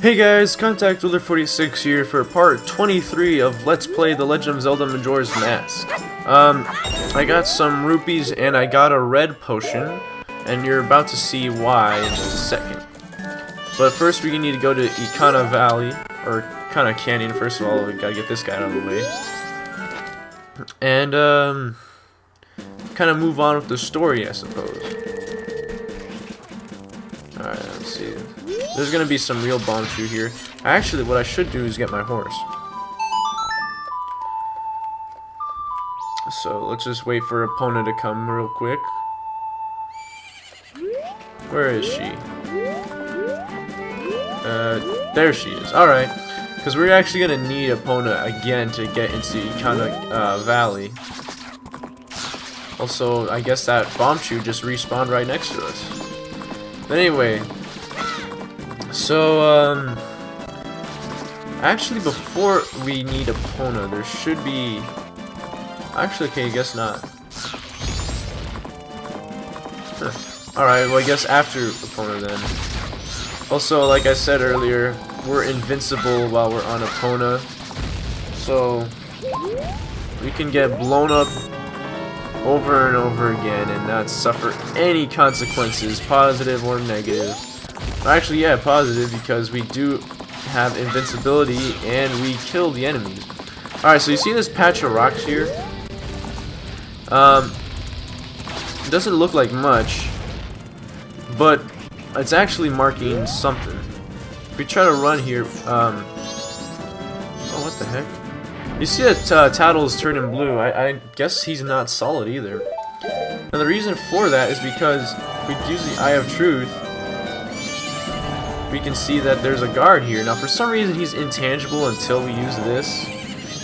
Hey guys, Contact Builder 46 here for part 23 of Let's Play The Legend of Zelda Majora's Mask. I got some rupees and I got a red potion, and you're about to see why in just a second. But first we need to go to Ikana Valley, or Ikana Canyon. First of all, we gotta get this guy out of the way. And, kind of move on with the story, I suppose. Alright, let's see. There's gonna be some real bomb shoot here. Actually, what I should do is get my horse. So let's just wait for Epona to come real quick. Where is she? There she is. Alright. Because we're actually gonna need Epona again to get into Ikana Valley. Also, I guess that bomb shoot just respawned right next to us. But anyway, so, actually before we need Epona, there should be, actually, okay, I guess not. Huh. Alright, well, I guess after Epona then. Also, like I said earlier, we're invincible while we're on Epona, so we can get blown up over and over again and not suffer any consequences, positive or negative. Actually, yeah, positive, because we do have invincibility and we kill the enemies. Alright, so you see this patch of rocks here? It doesn't look like much, but it's actually marking something. If we try to run here, oh, what the heck? You see that Tattle is turning blue. I guess he's not solid either. Now the reason for that is because if we use the Eye of Truth, we can see that there's a guard here. Now for some reason he's intangible until we use this.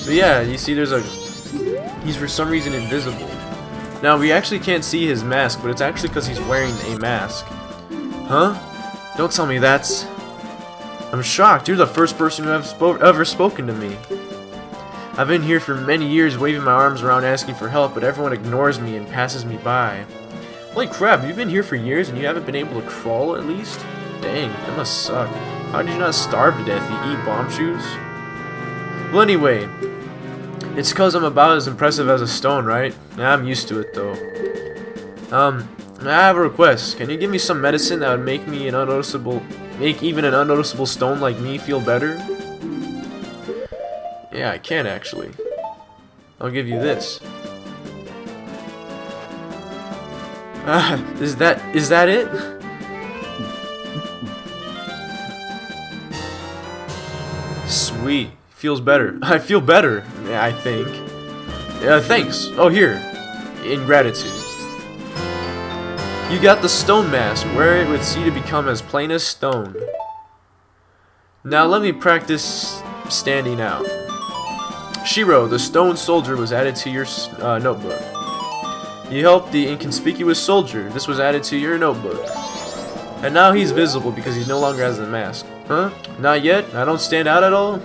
But yeah, you see he's for some reason invisible. Now we actually can't see his mask, but it's actually because he's wearing a mask. Huh? Don't tell me that's... I'm shocked. You're the first person who has ever spoken to me. I've been here for many years waving my arms around asking for help, but everyone ignores me and passes me by. Holy crap, you've been here for years and you haven't been able to crawl at least? Dang, that must suck. How did you not starve to death? You eat bomb shoes? Well, anyway, it's cause I'm about as impressive as a stone, right? I'm used to it though. I have a request. Can you give me some medicine that would make even an unnoticeable stone like me feel better? Yeah, I can actually. I'll give you this. Is that it? Sweet. Feels better. I feel better, I think. Thanks. Oh, here. In gratitude. You got the stone mask. Wear it with C to become as plain as stone. Now let me practice standing out. Shiro, the stone soldier, was added to your notebook. You helped the inconspicuous soldier. This was added to your notebook. And now he's visible because he no longer has the mask. Huh? Not yet? I don't stand out at all?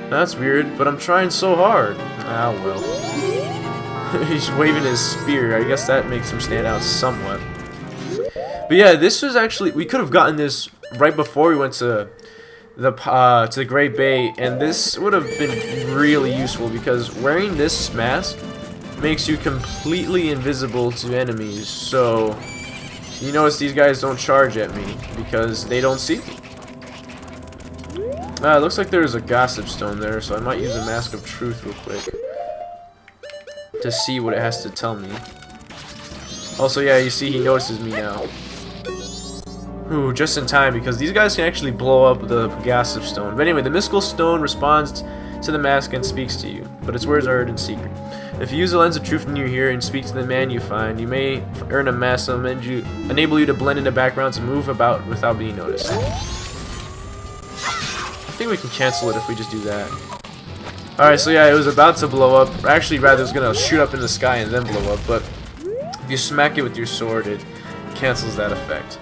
That's weird, but I'm trying so hard. Ah, well. He's waving his spear. I guess that makes him stand out somewhat. But yeah, this was actually... We could have gotten this right before we went to the Great Bay, and this would have been really useful because wearing this mask makes you completely invisible to enemies. So you notice these guys don't charge at me because they don't see me. It looks like there's a gossip stone there, so I might use a Mask of Truth real quick to see what it has to tell me. Also, yeah, you see he notices me now. Ooh, just in time, because these guys can actually blow up the gossip stone. But anyway, the mystical stone responds to the mask and speaks to you, but its words are heard in secret. If you use the lens of truth when you hear and speak to the man you find, you may earn a mask that will enable you to blend into backgrounds and move about without being noticed. I think we can cancel it if we just do that. Alright, so yeah, it was about to blow up. Actually, rather, it was going to shoot up in the sky and then blow up, but if you smack it with your sword, it cancels that effect.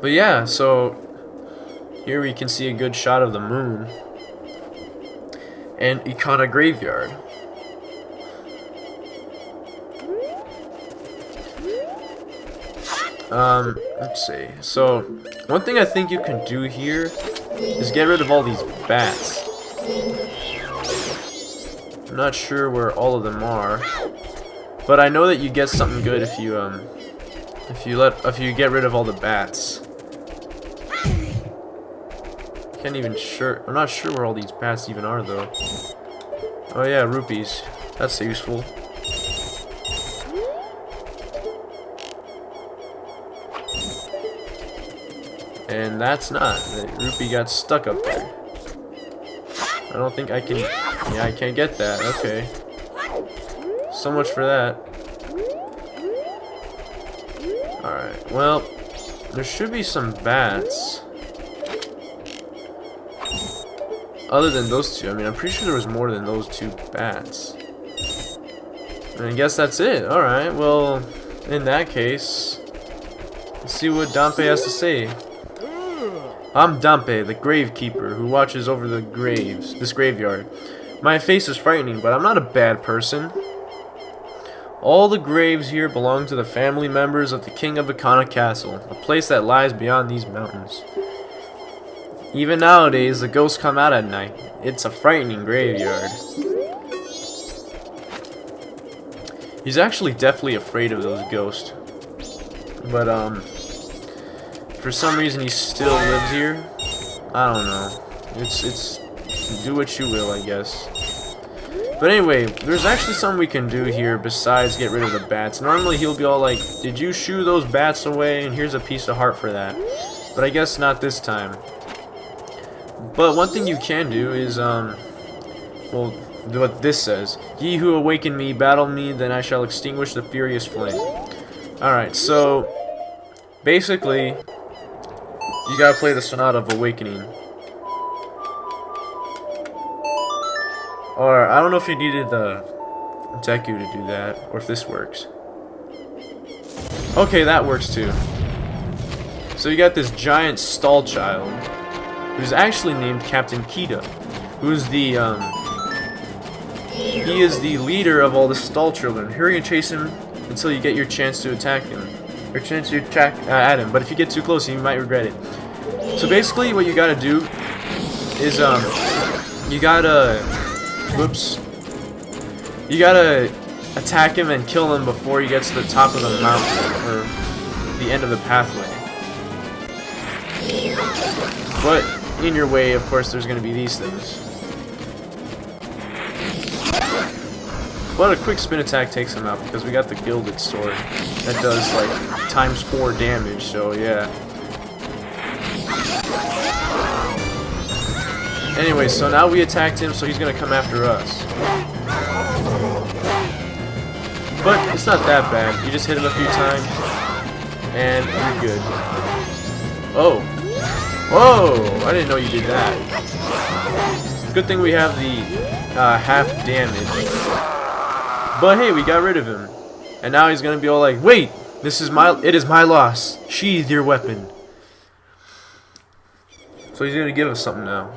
But yeah, so here we can see a good shot of the moon and Ikana Graveyard. Let's see. So, one thing I think you can do here is get rid of all these bats. I'm not sure where all of them are, but I know that you get something good if you get rid of all the bats. I'm not sure where all these bats even are though. Oh yeah, rupees. That's useful. And that's not. The rupee got stuck up there. I don't think I can... Yeah, I can't get that. Okay. So much for that. Alright, well, there should be some bats. Other than those two. I mean, I'm pretty sure there was more than those two bats. And I guess that's it. Alright, well, in that case, let's see what Dampe has to say. I'm Dampe, the gravekeeper, who watches over this graveyard. My face is frightening, but I'm not a bad person. All the graves here belong to the family members of the King of Ikana Castle, a place that lies beyond these mountains. Even nowadays, the ghosts come out at night. It's a frightening graveyard. He's actually definitely afraid of those ghosts. But, for some reason he still lives here. I don't know. It's do what you will, I guess. But anyway, there's actually something we can do here besides get rid of the bats. Normally he'll be all like, did you shoo those bats away? And here's a piece of heart for that. But I guess not this time. But one thing you can do is, well, what this says. Ye who awaken me, battle me, then I shall extinguish the furious flame. Alright, so, basically, you gotta play the Sonata of Awakening. Or, I don't know if you needed the Deku to do that, or if this works. Okay, that works too. So you got this giant stall child, who's actually named Captain Kita, who's the, he is the leader of all the stall children. Hurry and chase him until you get your chance to attack him. Or chance to attack at him, but if you get too close, you might regret it. So basically, what you gotta do is, you gotta, you gotta attack him and kill him before he gets to the top of the mountain, or the end of the pathway. But in your way, of course, there's gonna be these things. But a quick spin attack takes him out because we got the gilded sword that does like ×4 damage, so yeah. Anyway, so now we attacked him, so he's gonna come after us. But it's not that bad. You just hit him a few times, and you're good. Oh. Whoa! I didn't know you did that. Good thing we have the half damage. But hey, we got rid of him. And now he's gonna be all like, wait! It is my loss. Sheathe your weapon. So he's gonna give us something now.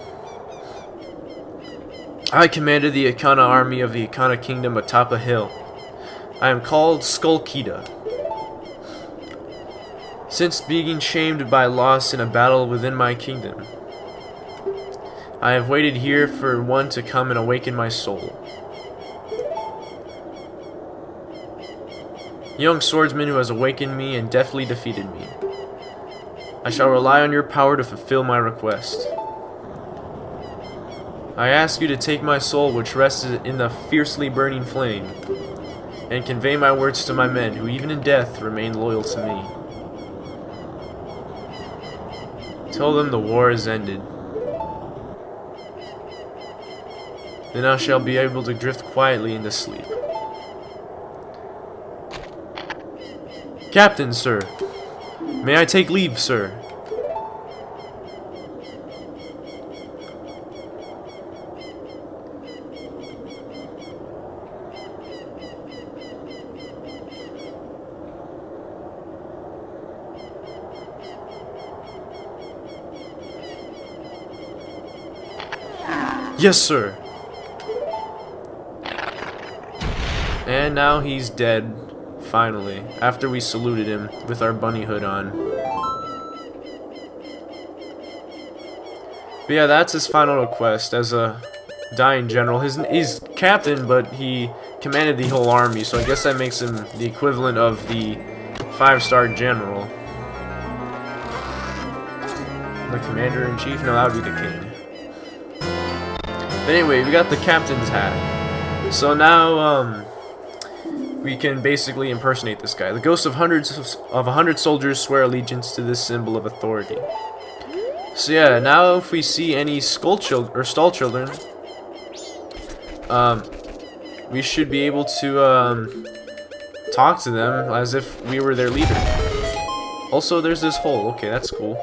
I commanded the Ikana army of the Ikana kingdom atop a hill. I am called Skull Kita. Since being shamed by loss in a battle within my kingdom, I have waited here for one to come and awaken my soul. Young swordsman who has awakened me and deftly defeated me. I shall rely on your power to fulfill my request. I ask you to take my soul which rests in the fiercely burning flame, and convey my words to my men who even in death remain loyal to me. Tell them the war is ended. Then I shall be able to drift quietly into sleep. Captain, sir. May I take leave, sir? Yes, sir. And now he's dead, finally, after we saluted him with our bunny hood on. But yeah, that's his final request as a dying general. He's captain, but he commanded the whole army, so I guess that makes him the equivalent of the 5-star general. The commander-in-chief? No, that would be the king. But anyway, we got the captain's hat. So now, we can basically impersonate this guy. The ghosts of hundreds of 100 soldiers swear allegiance to this symbol of authority. So yeah, now if we see any stall children, we should be able to talk to them as if we were their leader. Also, there's this hole. Okay, that's cool.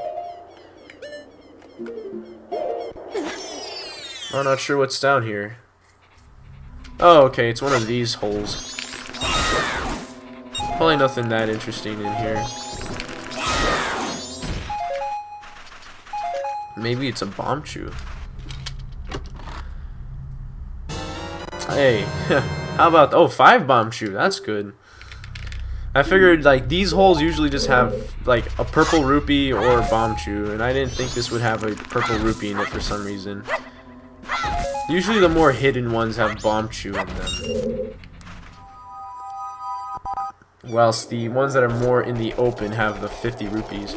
I'm not sure what's down here. Oh, okay, it's one of these holes. Probably nothing that interesting in here. Maybe it's a bomb chew. Hey, how about, oh, 5 bomb chew, that's good. I figured, like, these holes usually just have, like, a purple rupee or a bomb chew, and I didn't think this would have a purple rupee in it for some reason. Usually the more hidden ones have bomb chew in them, whilst the ones that are more in the open have the 50 rupees.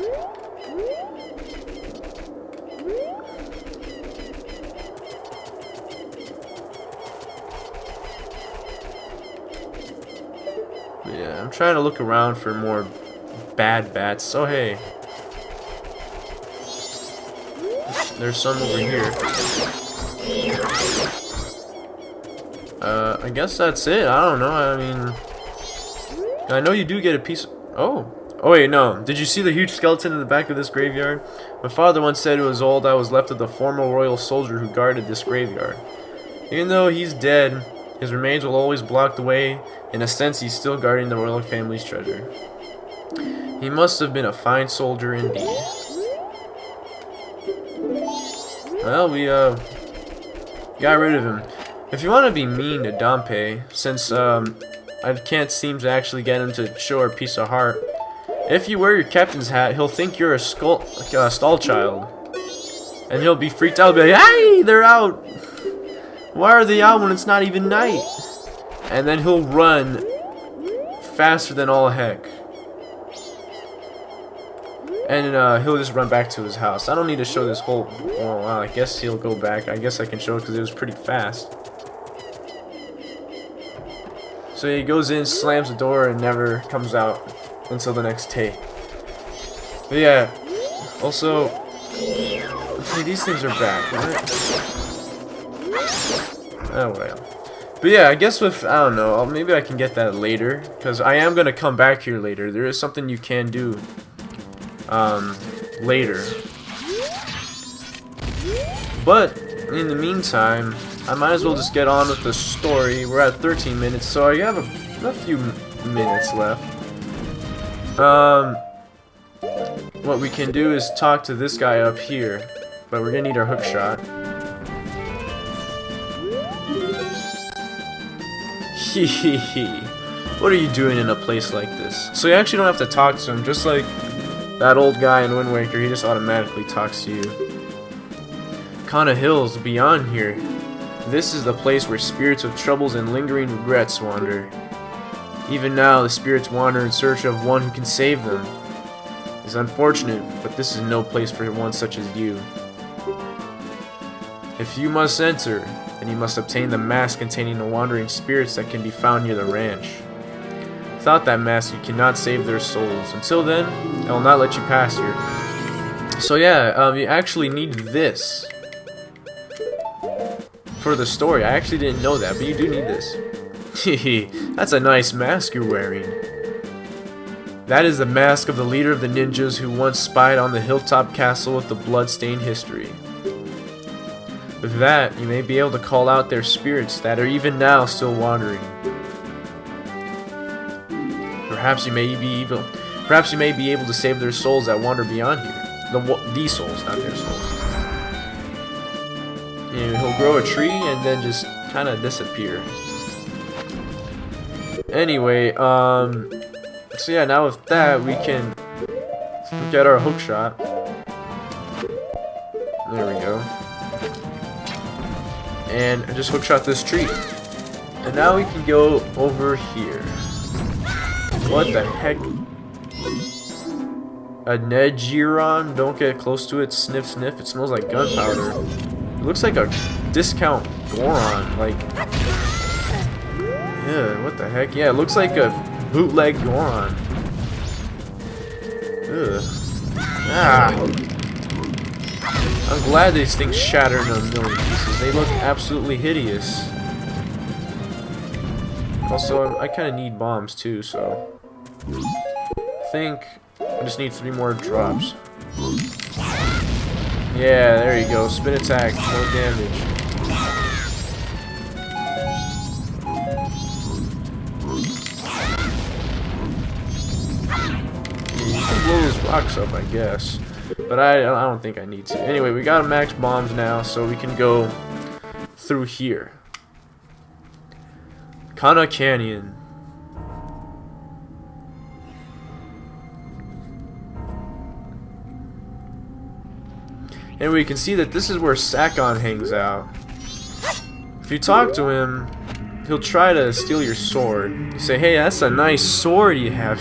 Yeah, I'm trying to look around for more bad bats. Oh, hey. There's some over here. I guess that's it. I don't know. I mean, I know you do get a piece of... Oh. Oh, wait, no. Did you see the huge skeleton in the back of this graveyard? My father once said it was old. I was left of the former royal soldier who guarded this graveyard. Even though he's dead, his remains will always block the way. In a sense, he's still guarding the royal family's treasure. He must have been a fine soldier indeed. Well, we got rid of him. If you want to be mean to Dompe, since I can't seem to actually get him to show a piece of heart, if you wear your captain's hat, he'll think you're a stall child, and he'll be freaked out. He'll be like, "Hey, they're out! Why are they out when it's not even night?" And then he'll run faster than all heck. And he'll just run back to his house. I don't need to show this whole... Well, I guess he'll go back. I guess I can show it because it was pretty fast. So he goes in, slams the door, and never comes out until the next day. But yeah, also... Okay, these things are back, right? Oh, well. But yeah, I guess with... I don't know. Maybe I can get that later. Because I am going to come back here later. There is something you can do later. But in the meantime, I might as well just get on with the story. We're at 13 minutes, so I have a few minutes left. What we can do is talk to this guy up here, but we're gonna need our hook shot. Hehehe. What are you doing in a place like this? So you actually don't have to talk to him, just like that old guy in Wind Waker, he just automatically talks to you. Ikana Hills, beyond here. This is the place where spirits of troubles and lingering regrets wander. Even now, the spirits wander in search of one who can save them. It's unfortunate, but this is no place for one such as you. If you must enter, then you must obtain the mask containing the wandering spirits that can be found near the ranch. Without that mask, you cannot save their souls. Until then, I will not let you pass here. So yeah, you actually need this for the story. I actually didn't know that, but you do need this. Hehe, that's a nice mask you're wearing. That is the mask of the leader of the ninjas who once spied on the hilltop castle with the blood-stained history. With that, you may be able to call out their spirits that are even now still wandering. Perhaps you may be able to save their souls that wander beyond here. These souls, not their souls. And he'll grow a tree and then just kind of disappear. Anyway, so yeah, now with that we can get our hook shot. There we go. And I just hookshot this tree. And now we can go over here. What the heck? A Negiron? Don't get close to it. Sniff, sniff. It smells like gunpowder. It looks like a discount Goron. Like, yeah, what the heck? Yeah, it looks like a bootleg Goron. Ugh. Ah. I'm glad these things shatter into a million pieces. They look absolutely hideous. Also, I kind of need bombs too, so I think I just need 3 more drops. Yeah, there you go. Spin attack, more damage. You can blow those rocks up, I guess. But I don't think I need to. Anyway, we got max bombs now, so we can go through here. Ikana Canyon. And we can see that this is where Sakon hangs out. If you talk to him, he'll try to steal your sword. You say, hey, that's a nice sword you have.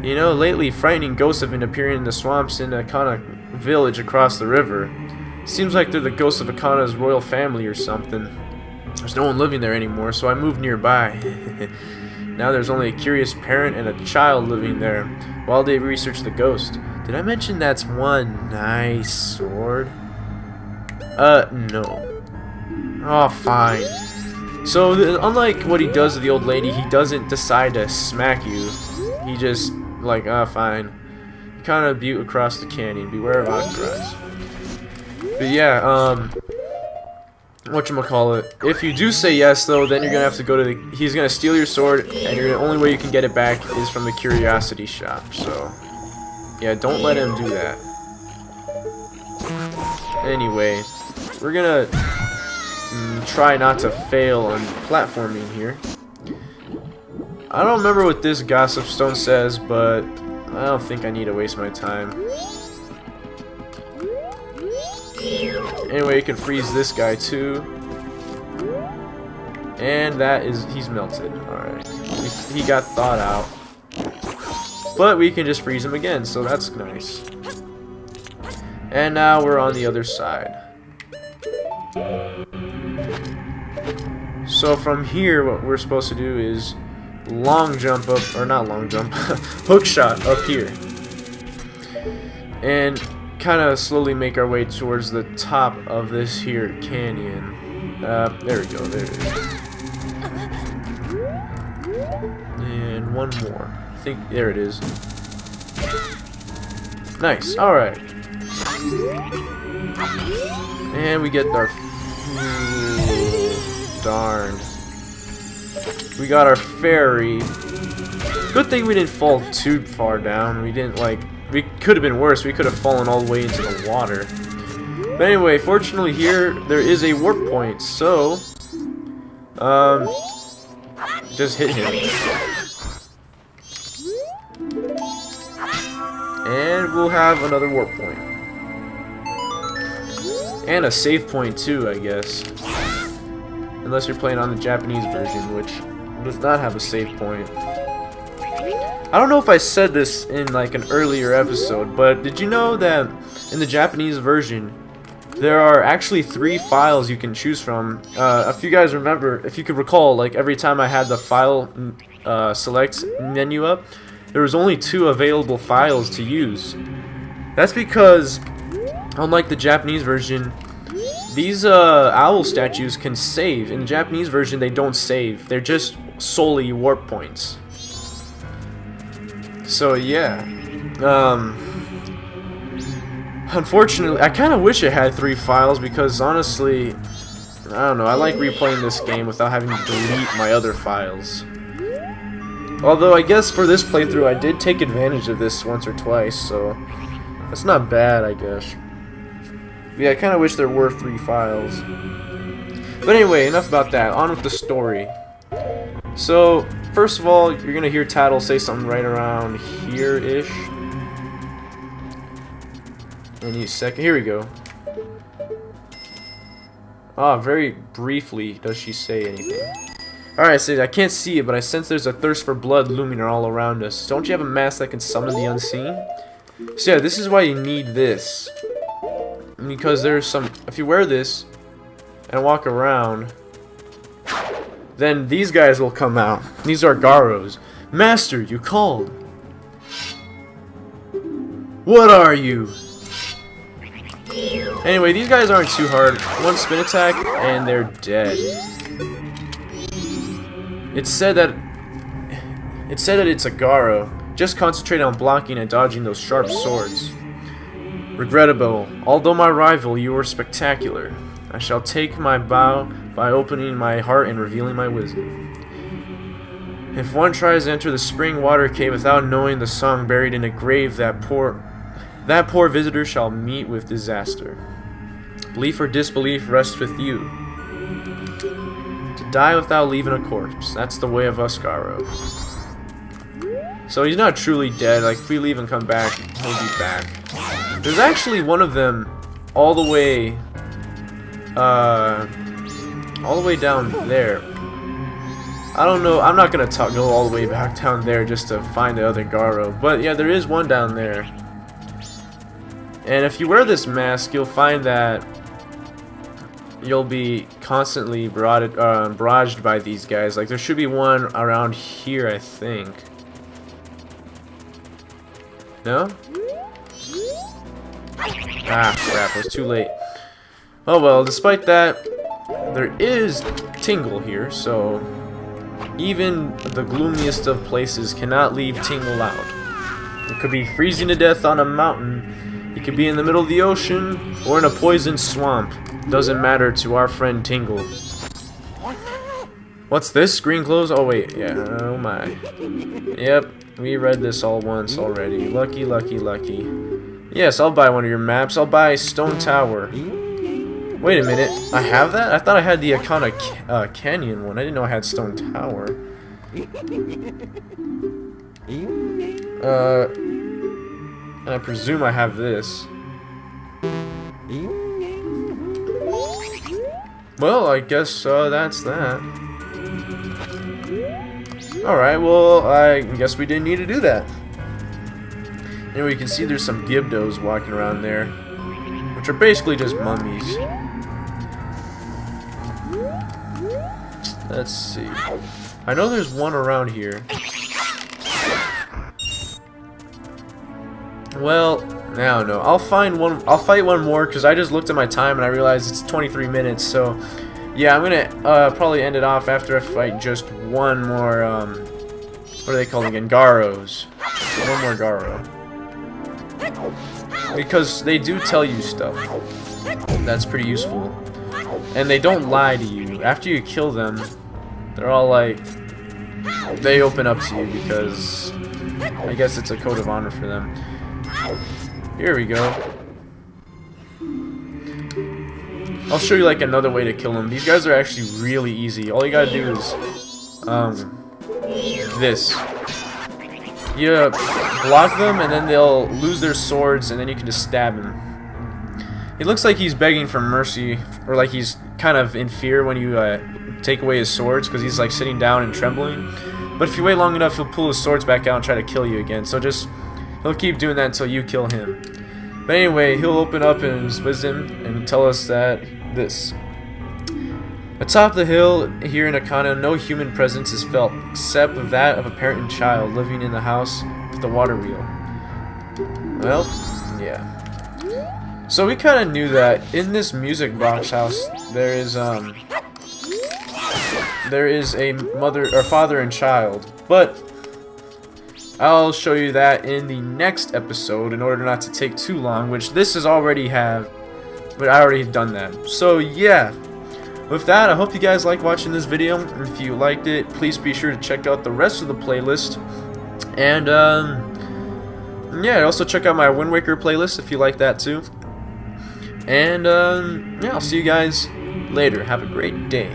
You know, lately frightening ghosts have been appearing in the swamps in Ikana village across the river. Seems like they're the ghosts of Ikana's royal family or something. There's no one living there anymore, so I moved nearby. Now there's only a curious parent and a child living there while they research the ghost. Did I mention that's one nice sword? No. Oh, fine. So, unlike what he does to the old lady, he doesn't decide to smack you. He just, like, fine. Ikana Butte across the canyon. Beware of entourage. But yeah, whatchamacallit. If you do say yes, though, then you're gonna have to go to the... He's gonna steal your sword, and the only way you can get it back is from the curiosity shop, so... Yeah, don't let him do that. Anyway, we're gonna try not to fail on platforming here. I don't remember what this gossip stone says, but I don't think I need to waste my time. Anyway, you can freeze this guy too. And that is, he's melted. Alright. He got thawed out. But we can just freeze him again, so that's nice. And now we're on the other side. So from here, what we're supposed to do is long jump up, or not long jump, hook shot up here. And kind of slowly make our way towards the top of this here canyon. There we go, there it is. And one more. I think, there it is. Nice, alright. And we get our... darn. We got our fairy. Good thing we didn't fall too far down. We didn't, like... We could have been worse. We could have fallen all the way into the water. But anyway, fortunately here, there is a warp point, so... just hit him. And we'll have another warp point. And a save point too, I guess. Unless you're playing on the Japanese version, which does not have a save point. I don't know if I said this in like an earlier episode, but did you know that in the Japanese version, there are actually 3 files you can choose from? If you guys remember, if you could recall, like every time I had the file select menu up, there was only 2 available files to use. That's because, unlike the Japanese version, these owl statues can save. In the Japanese version, they don't save. They're just solely warp points. So yeah. Unfortunately, I kind of wish it had 3 files because honestly, I don't know, I like replaying this game without having to delete my other files. Although I guess for this playthrough I did take advantage of this once or twice, so that's not bad, I guess. But yeah, I kind of wish there were 3 files. But anyway, enough about that. On with the story. So, first of all, you're going to hear Tattle say something right around here-ish. Any second. Here we go. Ah, very briefly does she say anything. Alright, it says, I can't see it, but I sense there's a thirst for blood looming all around us. Don't you have a mask that can summon the unseen? So yeah, this is why you need this. Because there's some... If you wear this and walk around, then these guys will come out. These are Garos. Master, you called. What are you? Anyway, these guys aren't too hard. One spin attack and they're dead. It said that it's a Garo. Just concentrate on blocking and dodging those sharp swords. Regrettable. Although my rival, you were spectacular. I shall take my bow by opening my heart and revealing my wisdom. If one tries to enter the spring water cave without knowing the song buried in a grave, that poor visitor shall meet with disaster. Belief or disbelief rests with you. To die without leaving a corpse. That's the way of us Garo. So he's not truly dead. Like, if we leave and come back, he'll be back. There's actually one of them all the way down there. I don't know. I'm not gonna go all the way back down there just to find the other Garo. But yeah, there is one down there. And if you wear this mask, you'll find that you'll be constantly barraged by these guys. Like, there should be one around here, I think. No? Ah, crap, it was too late. Oh well, despite that, there is Tingle here, so even the gloomiest of places cannot leave Tingle out. It could be freezing to death on a mountain, it could be in the middle of the ocean, or in a poisoned swamp. Doesn't matter to our friend Tingle. What's this? Green clothes? Oh wait, yeah, oh my. Yep, we read this all once already. Lucky, lucky, lucky. Yes, I'll buy one of your maps. I'll buy Stone Tower. Wait a minute, I have that? I thought I had the Ikana Canyon one. I didn't know I had Stone Tower. And I presume I have this. Well, I guess that's that. Alright, well, I guess we didn't need to do that. Anyway, you can see there's some Gibdos walking around there, which are basically just mummies. Let's see. I know there's one around here. Well, I don't know. I'll find one. I'll fight one more because I just looked at my time and I realized it's 23 minutes. So, yeah, I'm gonna probably end it off after I fight just one more. What are they called again? Garos. One more Garo. Because they do tell you stuff. That's pretty useful. And they don't lie to you. After you kill them, they're all like, they open up to you because I guess it's a code of honor for them. Here we go. I'll show you like another way to kill them. These guys are actually really easy. All you gotta do is this. You block them and then they'll lose their swords and then you can just stab him. It looks like he's begging for mercy, or like he's kind of in fear when you take away his swords because he's like sitting down and trembling. But if you wait long enough, he'll pull his swords back out and try to kill you again. So just, he'll keep doing that until you kill him. But anyway, he'll open up in his wisdom and tell us that this. Atop the hill here in Ikana, no human presence is felt except that of a parent and child living in the house with the water wheel. Well, yeah. So we kind of knew that in this music box house there is a mother or father and child, but I'll show you that in the next episode in order not to take too long, which this is already but I already have done that. So yeah, with that, I hope you guys liked watching this video. If you liked it, please be sure to check out the rest of the playlist, and yeah, also check out my Wind Waker playlist if you like that too. And yeah, I'll see you guys later. Have a great day.